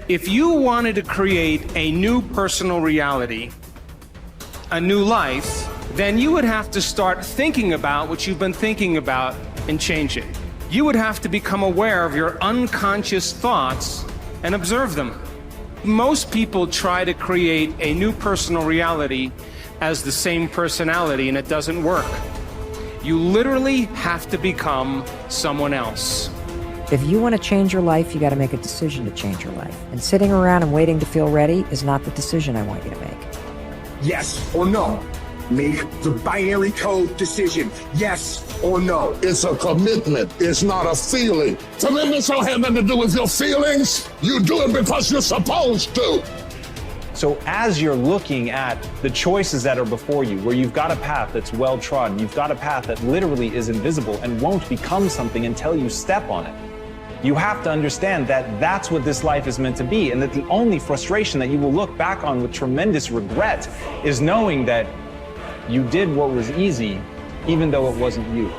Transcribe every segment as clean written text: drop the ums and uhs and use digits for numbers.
If you wanted to create a new personal reality, a new life, then you would have to start thinking about what you've been thinking about and change it. You would have to become aware of your unconscious thoughts and observe them. Most people try to create a new personal reality as the same personality, and it doesn't work. You literally have to become someone else. If you want to change your life, you got to make a decision to change your life. And sitting around and waiting to feel ready is not the decision I want you to make. Yes or no. Make the binary code decision. Yes or no. It's a commitment. It's not a feeling. Commitments don't have nothing to do with your feelings. You do it because you're supposed to. So as you're looking at the choices that are before you, where you've got a path that's well-trodden, you've got a path that literally is invisible and won't become something until you step on it, you have to understand that that's what this life is meant to be, and that the only frustration that you will look back on with tremendous regret is knowing that you did what was easy, even though it wasn't you.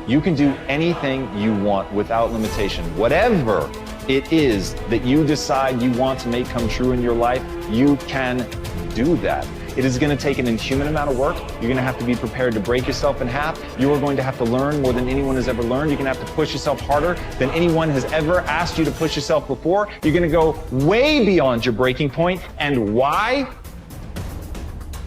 You can do anything you want without limitation. Whatever it is that you decide you want to make come true in your life, you can do that. It is going to take an inhuman amount of work. You're going to have to be prepared to break yourself in half. You are going to have to learn more than anyone has ever learned. You're going to have to push yourself harder than anyone has ever asked you to push yourself before. You're going to go way beyond your breaking point. And why?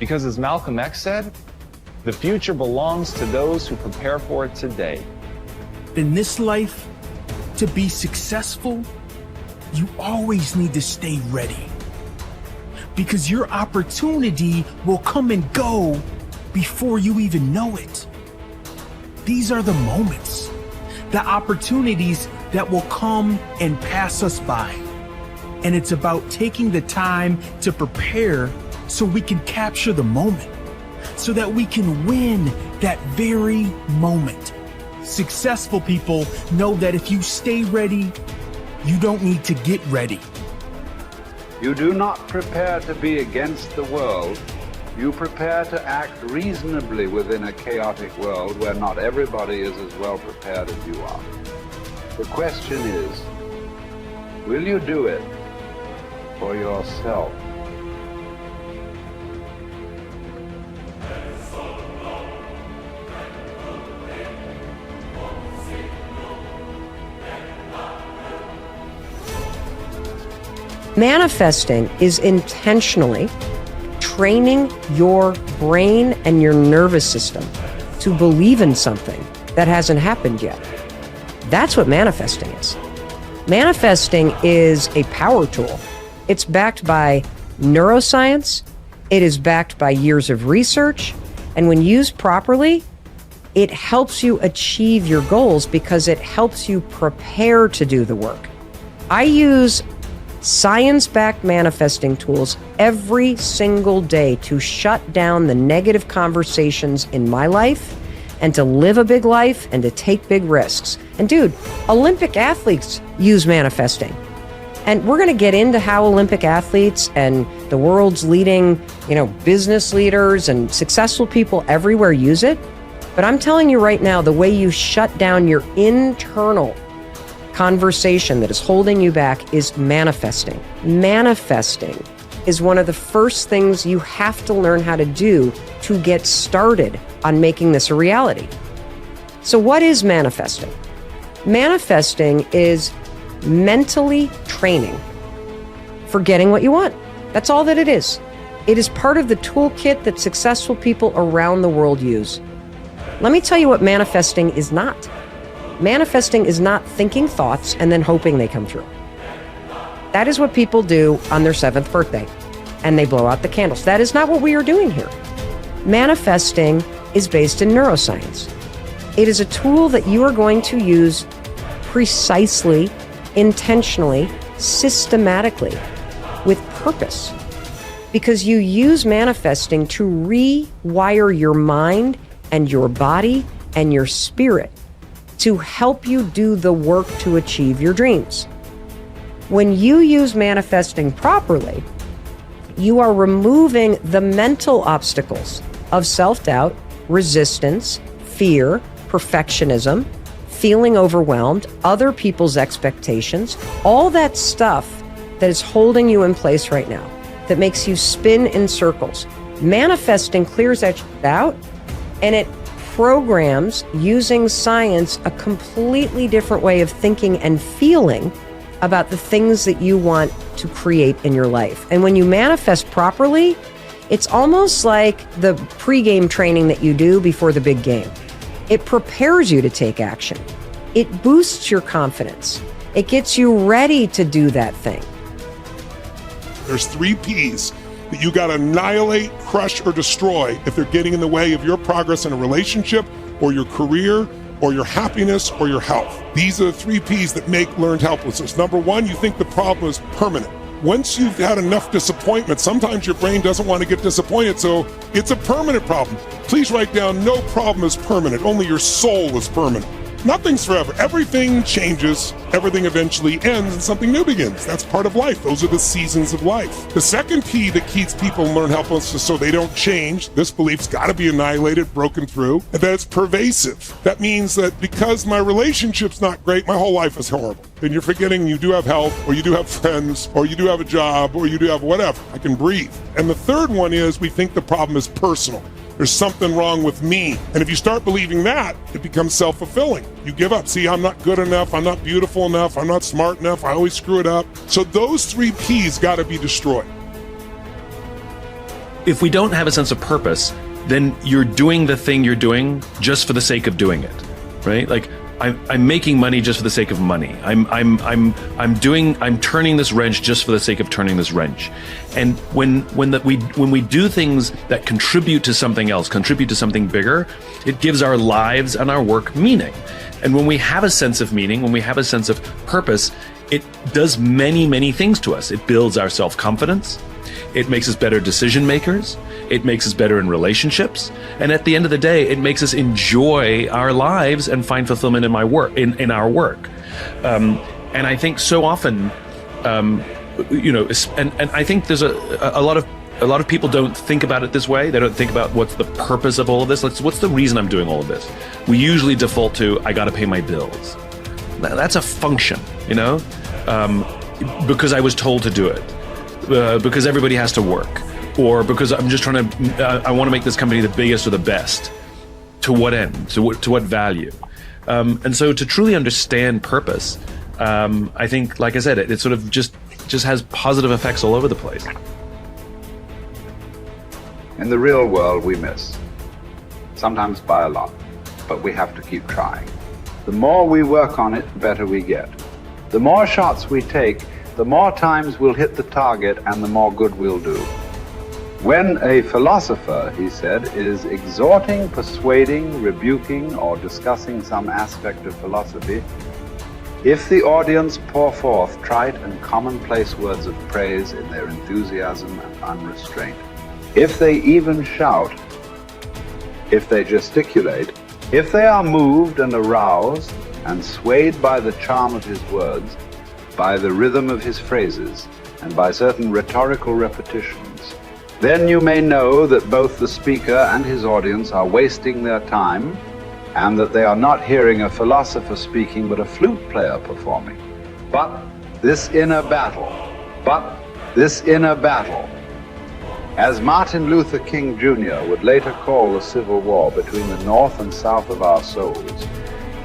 Because as Malcolm X said, the future belongs to those who prepare for it today. In this life, to be successful, you always need to stay ready. Because your opportunity will come and go before you even know it. These are the moments, the opportunities that will come and pass us by. And it's about taking the time to prepare so we can capture the moment, so that we can win that very moment. Successful people know that if you stay ready, you don't need to get ready. You do not prepare to be against the world. You prepare to act reasonably within a chaotic world where not everybody is as well prepared as you are. The question is, will you do it for yourself? Manifesting is intentionally training your brain and your nervous system to believe in something that hasn't happened yet. That's what manifesting is. Manifesting is a power tool. It's backed by neuroscience. It is backed by years of research. And when used properly, it helps you achieve your goals because it helps you prepare to do the work. I use science-backed manifesting tools every single day to shut down the negative conversations in my life and to live a big life and to take big risks. And dude, Olympic athletes use manifesting. And we're going to get into how Olympic athletes and the world's leading, business leaders and successful people everywhere use it. But I'm telling you right now, the way you shut down your internal conversation that is holding you back is manifesting. Manifesting is one of the first things you have to learn how to do to get started on making this a reality. So what is manifesting? Manifesting is mentally training for getting what you want. That's all that it is. It is part of the toolkit that successful people around the world use. Let me tell you what manifesting is not. Manifesting is not thinking thoughts and then hoping they come true. That is what people do on their 7th birthday, and they blow out the candles. That is not what we are doing here. Manifesting is based in neuroscience. It is a tool that you are going to use precisely, intentionally, systematically, with purpose. Because you use manifesting to rewire your mind and your body and your spirit to help you do the work to achieve your dreams. When you use manifesting properly, you are removing the mental obstacles of self-doubt, resistance, fear, perfectionism, feeling overwhelmed, other people's expectations. All that stuff that is holding you in place right now, that makes you spin in circles. Manifesting clears that out, and it programs, using science, a completely different way of thinking and feeling about the things that you want to create in your life. And when you manifest properly, it's almost like the pre-game training that you do before the big game. It prepares you to take action. It boosts your confidence. It gets you ready to do that thing. There's 3 P's that you gotta annihilate, crush, or destroy if they're getting in the way of your progress in a relationship or your career or your happiness or your health. These are the 3 P's that make learned helplessness. Number 1, you think the problem is permanent. Once you've had enough disappointment, sometimes your brain doesn't want to get disappointed, so it's a permanent problem. Please write down, no problem is permanent, only your soul is permanent. Nothing's forever. Everything changes, everything eventually ends, and something new begins. That's part of life. Those are the seasons of life. The second P that keeps people in learned helplessness so they don't change, this belief's got to be annihilated, broken through, and that it's pervasive. That means that because my relationship's not great, my whole life is horrible. Then you're forgetting you do have health, or you do have friends, or you do have a job, or you do have whatever. I can breathe. And the third one is we think the problem is personal. There's something wrong with me. And if you start believing that, it becomes self-fulfilling. You give up. See, I'm not good enough. I'm not beautiful enough. I'm not smart enough. I always screw it up. So those 3 P's got to be destroyed. If we don't have a sense of purpose, then you're doing the thing you're doing just for the sake of doing it, right? Like I'm making money just for the sake of money. I'm turning this wrench just for the sake of turning this wrench. And when we do things that contribute to something else, contribute to something bigger, it gives our lives and our work meaning. And when we have a sense of meaning, when we have a sense of purpose, it does many, many things to us. It builds our self-confidence. It makes us better decision makers. It makes us better in relationships. And at the end of the day, it makes us enjoy our lives and find fulfillment in our work. And I think so often, and I think there's a lot of people don't think about it this way. They don't think about what's the purpose of all of this. What's the reason I'm doing all of this? We usually default to, I got to pay my bills. That's a function, because I was told to do it, because everybody has to work, or because I'm just trying to, I want to make this company the biggest or the best. To what end? To what value? And so to truly understand purpose, I think, like I said, it sort of just has positive effects all over the place. In the real world, we miss. Sometimes by a lot, but we have to keep trying. The more we work on it, the better we get. The more shots we take, the more times we'll hit the target and the more good we'll do. When a philosopher, he said, is exhorting, persuading, rebuking, or discussing some aspect of philosophy, if the audience pour forth trite and commonplace words of praise in their enthusiasm and unrestraint, if they even shout, if they gesticulate, if they are moved and aroused and swayed by the charm of his words, by the rhythm of his phrases, and by certain rhetorical repetitions, then you may know that both the speaker and his audience are wasting their time, and that they are not hearing a philosopher speaking but a flute player performing. But this inner battle, as Martin Luther King Jr. would later call the Civil War between the North and South of our souls,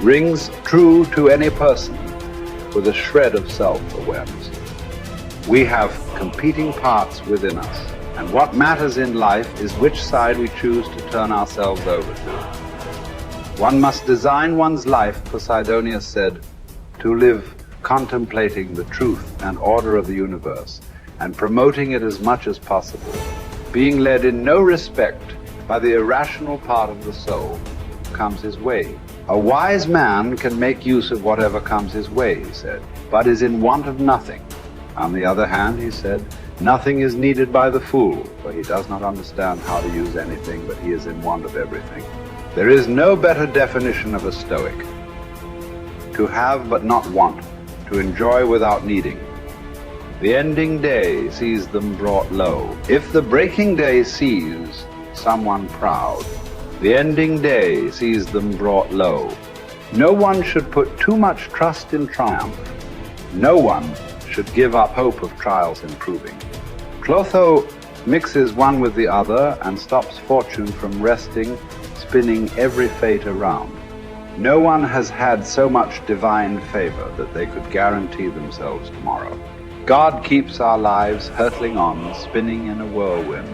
rings true to any person with a shred of self-awareness. We have competing parts within us, and what matters in life is which side we choose to turn ourselves over to. One must design one's life, Posidonius said, to live contemplating the truth and order of the universe, and promoting it as much as possible, being led in no respect by the irrational part of the soul comes his way. A wise man can make use of whatever comes his way, he said, but is in want of nothing. On the other hand, he said, nothing is needed by the fool, for he does not understand how to use anything, but he is in want of everything. There is no better definition of a Stoic. To have but not want, to enjoy without needing. The ending day sees them brought low. If the breaking day sees someone proud, the ending day sees them brought low. No one should put too much trust in triumph. No one should give up hope of trials improving. Clotho mixes one with the other and stops fortune from resting, spinning every fate around. No one has had so much divine favor that they could guarantee themselves tomorrow. God keeps our lives hurtling on, spinning in a whirlwind,